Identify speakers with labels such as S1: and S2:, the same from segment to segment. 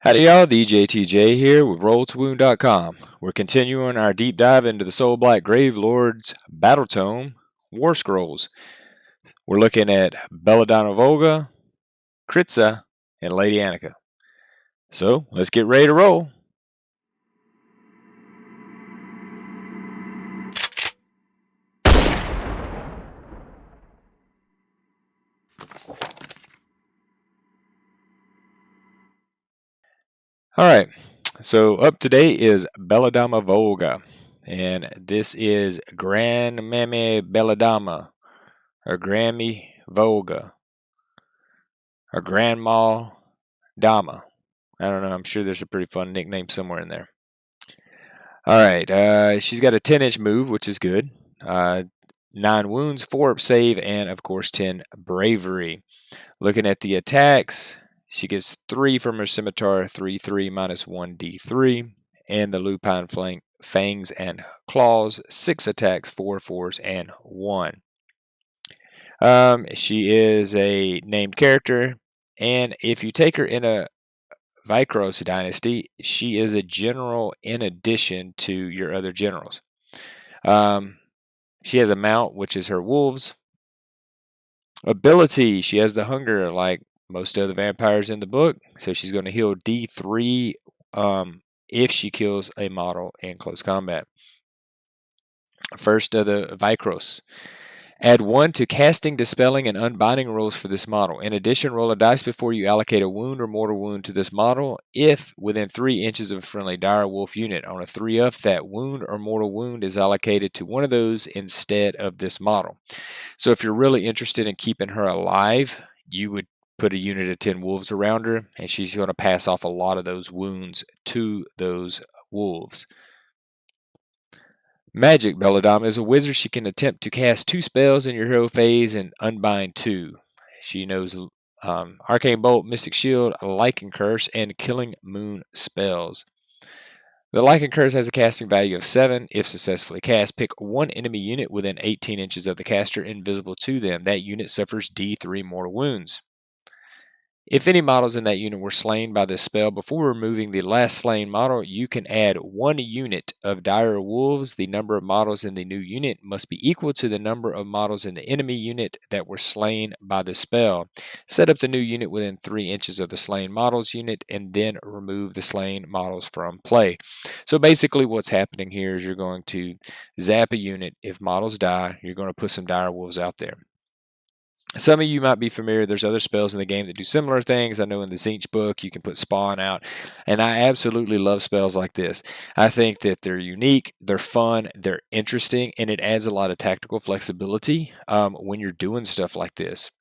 S1: Howdy y'all, TheJTJ here with RollToWound.com. We're continuing our deep dive into the Soulblight Gravelords Battle Tome Warscrolls. We're looking at Belladama Volga, Kritza, and Lady Annika. So, let's get ready to roll. Alright, so up to date is Belladama Volga. And this is Grandmammy Belladama, or Grammy Volga, or Grandma Dama. I don't know, I'm sure there's a pretty fun nickname somewhere in there. Alright, she's got a 10-inch move, which is good. 9 wounds, 4 up save, and of course 10 bravery. Looking at the attacks, she gets 3 from her scimitar, 3/3 minus 1 d3, and the lupine fangs and claws, 6 attacks, 4 fours, and 1. She is a named character, and if you take her in a Warscroll dynasty, she is a general in addition to your other generals. She has a mount, which is her wolves. Ability, she has the hunger like most of the vampires in the book, so she's going to heal D3 if she kills a model in close combat. First of the Warscroll. Add 1 to casting, dispelling, and unbinding rolls for this model. In addition, roll a dice before you allocate a wound or mortal wound to this model if within 3 inches of a friendly dire wolf unit. On a 3-up, that wound or mortal wound is allocated to one of those instead of this model. So if you're really interested in keeping her alive, you would put a unit of 10 wolves around her, and she's going to pass off a lot of those wounds to those wolves. Magic Belladama is a wizard. She can attempt to cast 2 spells in your hero phase and unbind 2. She knows Arcane Bolt, Mystic Shield, Lichen Curse, and Killing Moon spells. The Lichen Curse has a casting value of 7. If successfully cast, pick 1 enemy unit within 18 inches of the caster invisible to them. That unit suffers D3 mortal wounds. If any models in that unit were slain by this spell before removing the last slain model, you can add 1 unit of dire wolves. The number of models in the new unit must be equal to the number of models in the enemy unit that were slain by the spell. Set up the new unit within 3 inches of the slain models unit and then remove the slain models from play. So basically what's happening here is you're going to zap a unit. If models die, you're going to put some dire wolves out there. Some of you might be familiar, there's other spells in the game that do similar things. I know in the Tzeentch book you can put Spawn out, and I absolutely love spells like this. I think that they're unique, they're fun, they're interesting, and it adds a lot of tactical flexibility when you're doing stuff like this.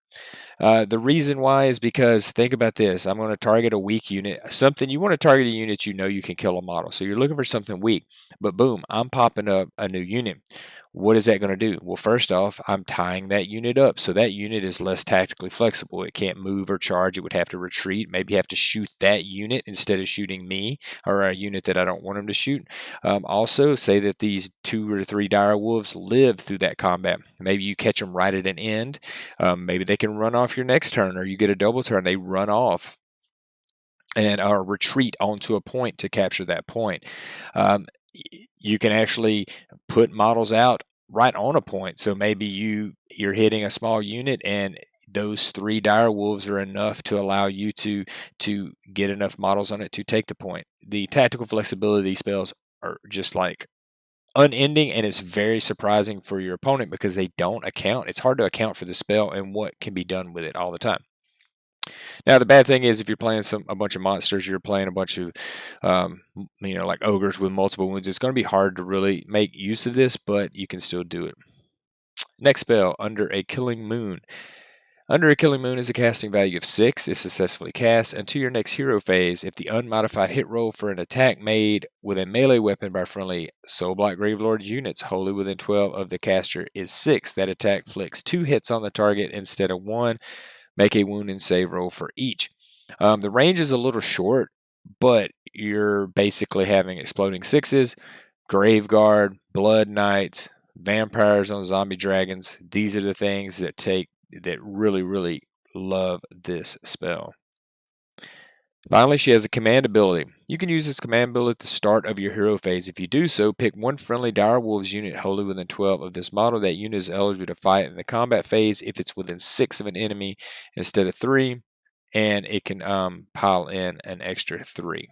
S1: The reason why is because, think about this, I'm going to target a weak unit. You want to target a unit you know you can kill a model. So you're looking for something weak, but boom, I'm popping up a new unit. What is that going to do? Well, first off, I'm tying that unit up. So that unit is less tactically flexible. It can't move or charge. It would have to retreat. Maybe have to shoot that unit instead of shooting me or a unit that I don't want him to shoot. Also, say that these 2 or 3 dire wolves live through that combat. Maybe you catch them right at an end. Maybe they can run off your next turn, or you get a double turn. They run off and retreat onto a point to capture that point. You can actually put models out right on a point. So maybe you're hitting a small unit, and those 3 dire wolves are enough to allow you to get enough models on it to take the point. The tactical flexibility of these spells are just like unending, and it's very surprising for your opponent because they don't account. It's hard to account for the spell and what can be done with it all the time. Now, the bad thing is if you're playing a bunch of monsters, you're playing a bunch of, like ogres with multiple wounds, it's going to be hard to really make use of this, but you can still do it. Next spell, Under a Killing Moon. Under a Killing Moon is a casting value of 6 if successfully cast. Until your next hero phase, if the unmodified hit roll for an attack made with a melee weapon by friendly Soulblight Gravelords units wholly within 12 of the caster is 6, that attack flicks 2 hits on the target instead of 1. Make a wound and save roll for each. The range is a little short, but you're basically having exploding 6s, Grave Guard, Blood Knights, vampires on zombie dragons. These are the things that really, really love this spell. Finally, she has a command ability. You can use this command ability at the start of your hero phase. If you do so, pick one friendly direwolves unit wholly within 12 of this model. That unit is eligible to fight in the combat phase if it's within 6 of an enemy instead of 3, and it can pile in an extra 3.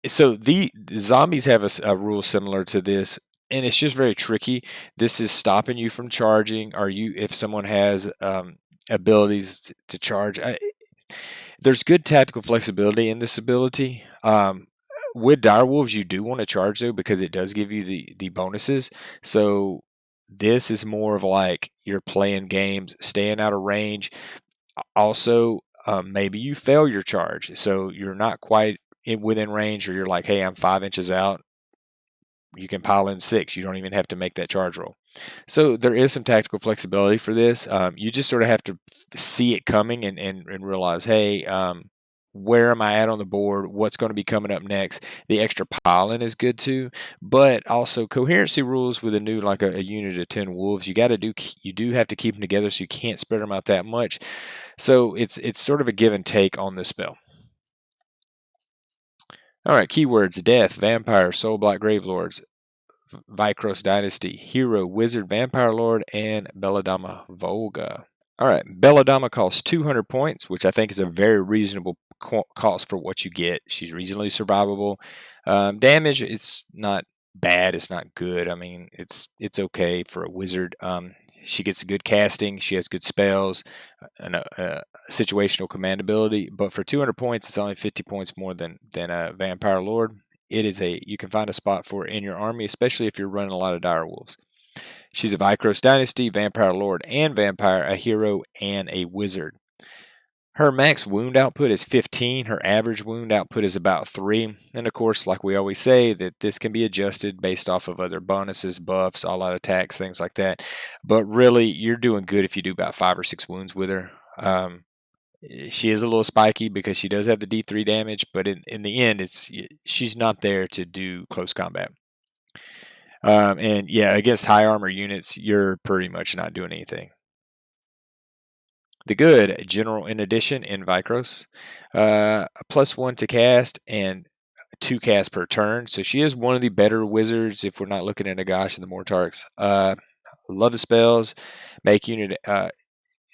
S1: So the zombies have a rule similar to this, and it's just very tricky. This is stopping you from charging, or if someone has abilities to charge. There's good tactical flexibility in this ability. With direwolves, you do want to charge though because it does give you the bonuses. So this is more of like you're playing games, staying out of range. Also, maybe you fail your charge, so you're not quite within range, or you're like, hey, I'm 5 inches out. You can pile in 6. You don't even have to make that charge roll. So there is some tactical flexibility for this. You just sort of have to see it coming and realize, hey, where am I at on the board? What's going to be coming up next? The extra piling is good too, but also coherency rules with a new like a unit of 10 wolves. You do have to keep them together, so you can't spread them out that much. So it's sort of a give and take on this spell. All right, keywords: death, vampire, Soulblight Gravelords, Vikros Dynasty, hero, wizard, vampire lord, and Belladama Volga. All right, Belladama costs 200 points, which I think is a very reasonable cost for what you get. She's reasonably survivable. Damage, it's not bad. It's not good. I mean, it's okay for a wizard. She gets good casting. She has good spells and a situational command ability. But for 200 points, it's only 50 points more than a vampire lord. You can find a spot for it in your army, especially if you're running a lot of direwolves. She's a Vikros Dynasty, Vampire Lord and Vampire, a hero, and a wizard. Her max wound output is 15. Her average wound output is about 3. And of course, like we always say, that this can be adjusted based off of other bonuses, buffs, all-out attacks, things like that. But really, you're doing good if you do about 5 or 6 wounds with her. She is a little spiky because she does have the D3 damage, but in the end, she's not there to do close combat. And yeah, against high armor units, you're pretty much not doing anything. The good general in addition in Vikros, +1 to cast and 2 casts per turn. So she is one of the better wizards if we're not looking at Nagash and the Mortarks. Love the spells, make unit.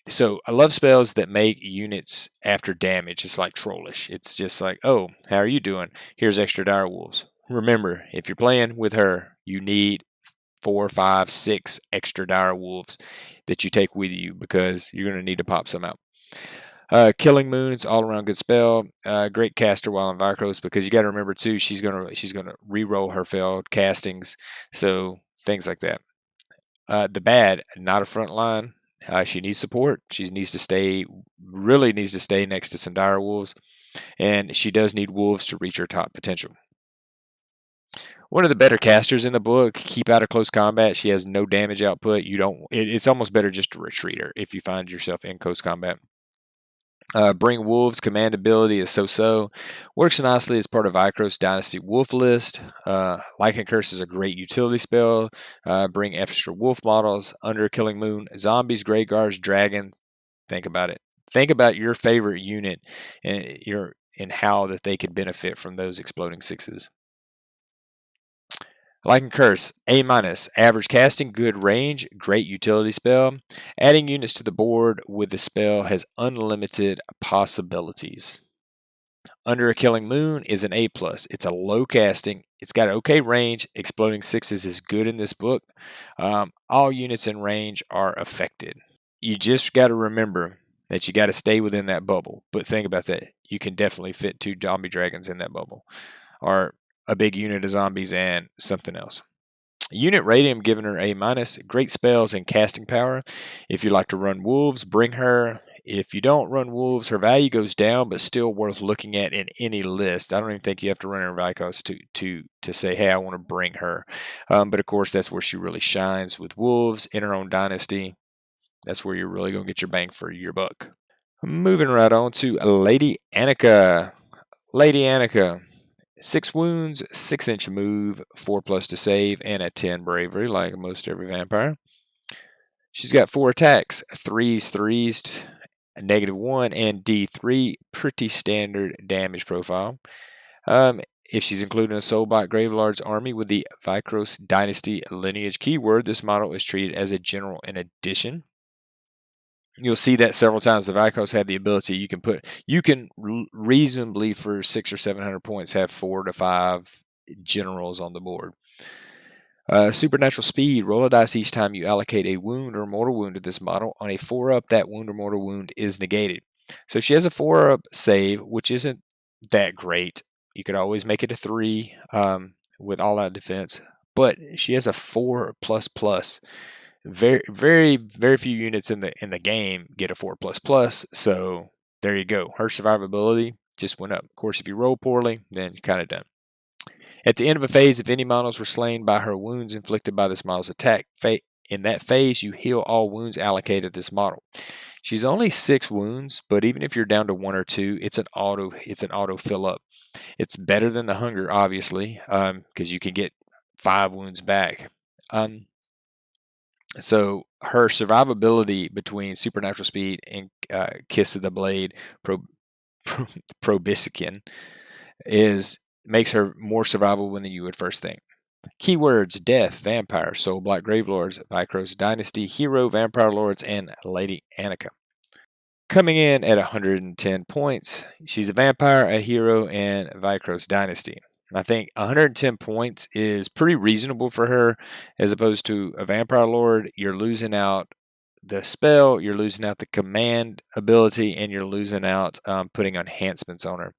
S1: So I love spells that make units after damage. It's like trollish. It's just like, oh, how are you doing? Here's extra direwolves. Remember, if you're playing with her, you need 4, 5, 6 extra direwolves that you take with you because you're going to need to pop some out. Killing Moon, it's all around good spell. Great caster while in Vikros because you got to remember too, she's gonna re-roll her failed castings, so things like that. The bad, not a front line. She needs support. She really needs to stay next to some dire wolves, and she does need wolves to reach her top potential. One of the better casters in the book. Keep out of close combat. She has no damage output. It's almost better just to retreat her if you find yourself in close combat. Bring Wolves command ability is so-so. Works nicely as part of Vikros Dynasty Wolf list. Lycan Curse is a great utility spell. Bring extra wolf models, under Killing Moon, zombies, grey guards, dragons. Think about it. Think about your favorite unit and how that they could benefit from those exploding 6s. Lycan Curse, A-, average casting, good range, great utility spell. Adding units to the board with the spell has unlimited possibilities. Under a Killing Moon is an A+. It's a low casting. It's got okay range. Exploding 6s is good in this book. All units in range are affected. You just got to remember that you got to stay within that bubble. But think about that. You can definitely fit 2 zombie dragons in that bubble. Or a big unit of zombies and something else. Unit rating, I'm giving her A-. Great spells and casting power. If you like to run wolves, bring her. If you don't run wolves, her value goes down, but still worth looking at in any list. I don't even think you have to run her Vikos to say, hey, I want to bring her. But of course, that's where she really shines with wolves in her own dynasty. That's where you're really going to get your bang for your buck. Moving right on to Lady Annika. Lady Annika. 6 wounds, 6-inch move, 4+ to save, and a 10 bravery, like most every vampire. She's got 4 attacks, 3s, a -1, and D3, pretty standard damage profile. If she's included in a Soulblight Gravelords army with the Vikros Dynasty lineage keyword, this model is treated as a general in addition. You'll see that several times. The Vikros have the ability you can reasonably for 600 or 700 points have 4 to 5 generals on the board. Supernatural speed. Roll a dice each time you allocate a wound or mortal wound to this model. On a 4-up, that wound or mortal wound is negated. So she has a 4-up save, which isn't that great. You could always make it a 3 with all-out defense, but she has a 4++. Very few units in the game get a 4++. So there you go. Her survivability just went up. Of course, if you roll poorly, then you're kind of done. At the end of a phase, if any models were slain by her wounds inflicted by this model's attack, in that phase, you heal all wounds allocated to this model. She's only 6 wounds, but even if you're down to 1 or 2, it's an auto fill up. It's better than the hunger, obviously, because you can get 5 wounds back. So her survivability between supernatural speed and Kiss of the Blade, Probiscian, makes her more survivable than you would first think. Keywords: Death, Vampire, Soulblight Gravelords, Vikros Dynasty, Hero, Vampire Lords, and Lady Annika. Coming in at 110 points, she's a vampire, a hero, and Vikros Dynasty. I think 110 points is pretty reasonable for her, as opposed to a Vampire Lord. You're losing out the spell, you're losing out the command ability, and you're losing out putting enhancements on her.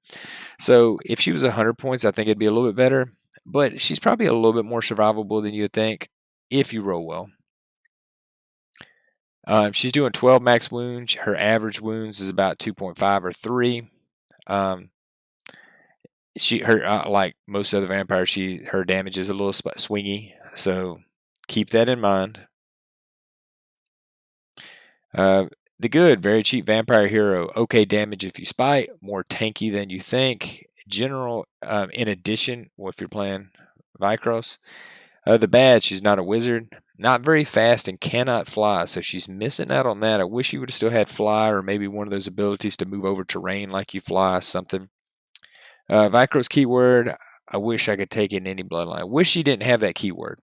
S1: So if she was 100 points, I think it'd be a little bit better, but she's probably a little bit more survivable than you would think if you roll well. She's doing 12 max wounds. Her average wounds is about 2.5 or 3. Like most other vampires, her damage is a little swingy, so keep that in mind. The good, very cheap vampire hero. Okay damage if you spite, more tanky than you think. General, in addition, if you're playing Vikros. The bad, she's not a wizard, not very fast, and cannot fly, so she's missing out on that. I wish you would have still had fly, or maybe one of those abilities to move over terrain like you fly, something. Vikros keyword, I wish I could take it in any bloodline. I wish she didn't have that keyword.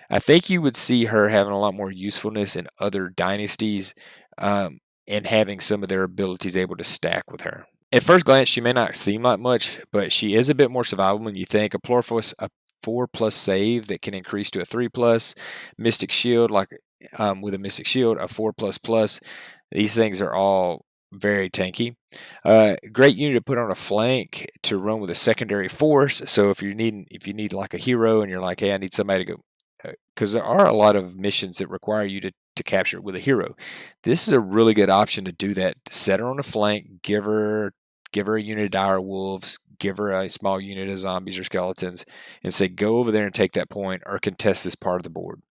S1: I think you would see her having a lot more usefulness in other dynasties, and having some of their abilities able to stack with her. At first glance, she may not seem like much, but she is a bit more survivable than you think. A 4+ save that can increase to a 3+. Mystic Shield, with a Mystic Shield, a 4++. These things are all very tanky. Great unit to put on a flank to run with a secondary force. So if you need like a hero and you're like, hey, I need somebody to go, because there are a lot of missions that require you to capture it with a hero. This is a really good option to do that. Set her on a flank, give her a unit of dire wolves, give her a small unit of zombies or skeletons, and say, go over there and take that point or contest this part of the board.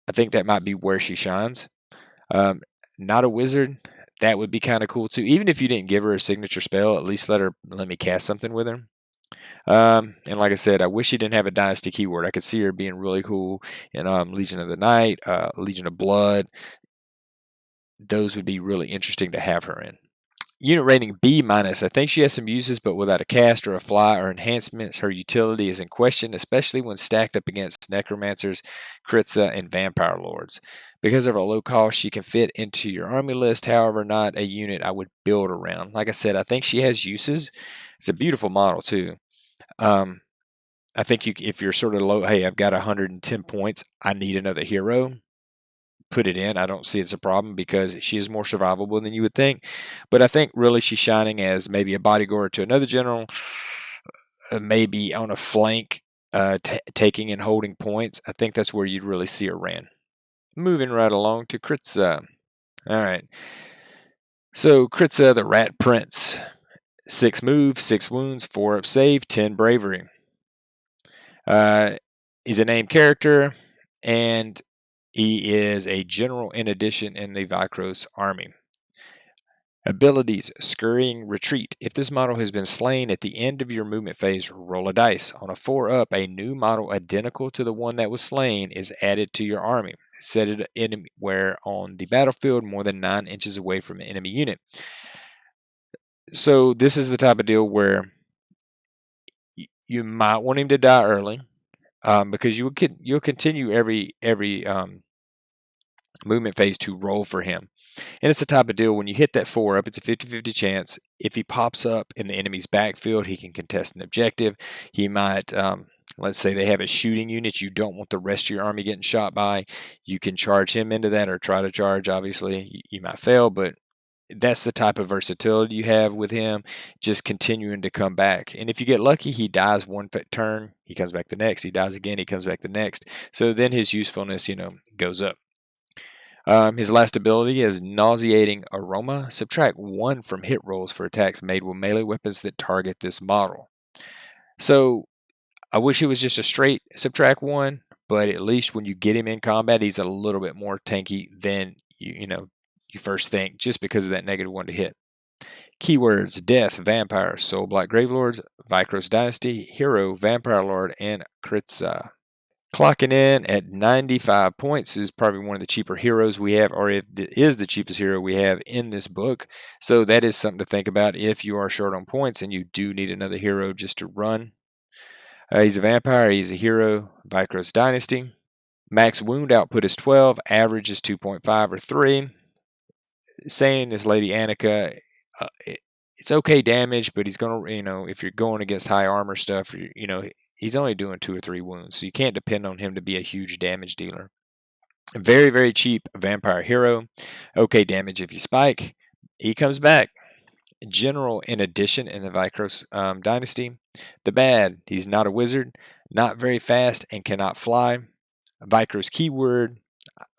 S1: I think that might be where she shines. Not a wizard. That would be kind of cool too. Even if you didn't give her a signature spell, at least let me cast something with her. And like I said, I wish she didn't have a dynasty keyword. I could see her being really cool in Legion of the Night, Legion of Blood. Those would be really interesting to have her in. Unit rating B-. I think she has some uses, but without a cast or a fly or enhancements, her utility is in question, especially when stacked up against Necromancers, Kritza, and Vampire Lords. Because of her low cost, she can fit into your army list, however, not a unit I would build around. Like I said, I think she has uses. It's a beautiful model, too. I think if you're sort of low, hey, I've got 110 points, I need another hero, put it in. I don't see it's a problem because she is more survivable than you would think. But I think really she's shining as maybe a bodyguard to another general, maybe on a flank, taking and holding points. I think that's where you'd really see her ran. Moving right along to Kritza. All right. So Kritza, the Rat Prince. 6 move, 6 wounds, 4 up save, 10 bravery. He's a named character, and he is a general in addition in the Vikros army. Abilities: Scurrying Retreat. If this model has been slain at the end of your movement phase, roll a dice. On a 4-up, a new model identical to the one that was slain is added to your army. set it anywhere on the battlefield more than 9 inches away from an enemy unit. So this is the type of deal where you might want him to die early, because you'll continue every movement phase to roll for him. And it's the type of deal when you hit that 4 up, it's a 50-50 chance. If he pops up in the enemy's backfield, he can contest an objective. He might, let's say they have a shooting unit you don't want the rest of your army getting shot by. You can charge him into that or try to charge. Obviously, you might fail, but that's the type of versatility you have with him, just continuing to come back. And if you get lucky, he dies one turn, he comes back the next. He dies again, he comes back the next. So then his usefulness, goes up. His last ability is Nauseating Aroma. Subtract 1 from hit rolls for attacks made with melee weapons that target this model. So I wish it was just a straight subtract 1, but at least when you get him in combat, he's a little bit more tanky than you first think, just because of that -1 to hit. Keywords: Death, Vampire, Soulblight Gravelords, Vikros Dynasty, Hero, Vampire Lord, and Kritza. Clocking in at 95 points is probably one of the cheaper heroes we have, or it is the cheapest hero we have in this book. So that is something to think about if you are short on points and you do need another hero just to run. He's a vampire, he's a hero, Vikros Dynasty. Max wound output is 12, average is 2.5 or 3. Saying this Lady Annika, it's okay damage, but he's going to, if you're going against high armor stuff, he's only doing 2 or 3 wounds, so you can't depend on him to be a huge damage dealer. A very, very cheap vampire hero. Okay damage if you spike. He comes back. General in addition in the Vikros Dynasty. The bad, he's not a wizard, not very fast, and cannot fly. Vikros keyword.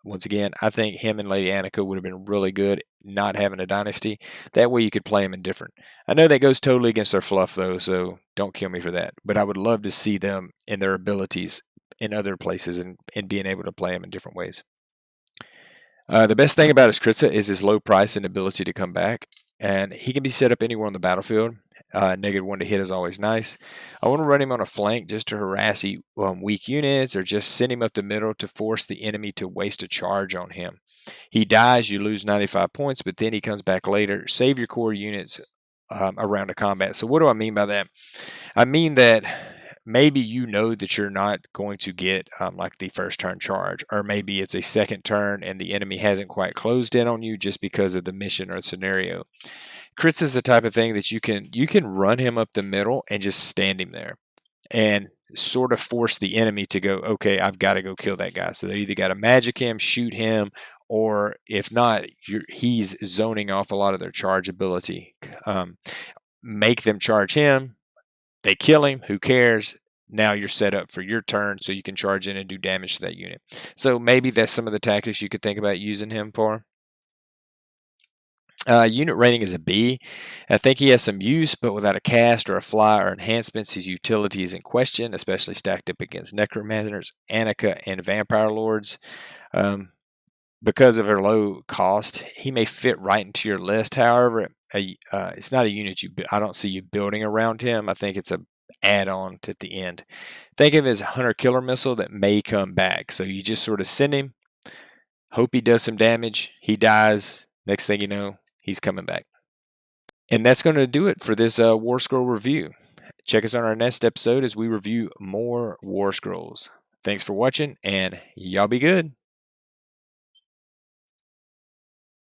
S1: Once again, I think him and Lady Annika would have been really good not having a dynasty. That way you could play them in different. I know that goes totally against their fluff, though, so don't kill me for that. But I would love to see them and their abilities in other places and being able to play them in different ways. The best thing about his Kritza is his low price and ability to come back. And he can be set up anywhere on the battlefield. -1 to hit is always nice. I want to run him on a flank just to harass weak units, or just send him up the middle to force the enemy to waste a charge on him. He dies, you lose 95 points, but then he comes back later. Save your core units around a combat. So what do I mean by that? I mean that maybe that you're not going to get like the first turn charge, or maybe it's a second turn and the enemy hasn't quite closed in on you just because of the mission or scenario. Kritz is the type of thing that you can run him up the middle and just stand him there and sort of force the enemy to go, okay, I've got to go kill that guy. So they either got to magic him, shoot him, or if not, he's zoning off a lot of their charge ability. Make them charge him. They kill him. Who cares? Now you're set up for your turn so you can charge in and do damage to that unit. So maybe that's some of the tactics you could think about using him for. Unit rating is a B. I think he has some use, but without a cast or a fly or enhancements, his utility is in question, especially stacked up against Necromancers, Annika, and Vampire Lords. Because of her low cost, he may fit right into your list. However, it's not a unit I don't see you building around him. I think it's a add-on at the end. Think of it as a hunter-killer missile that may come back. So you just sort of send him, hope he does some damage, he dies, next thing you know, he's coming back. And that's going to do it for this Warscroll review. Check us on our next episode as we review more Warscrolls. Thanks for watching, and y'all be good.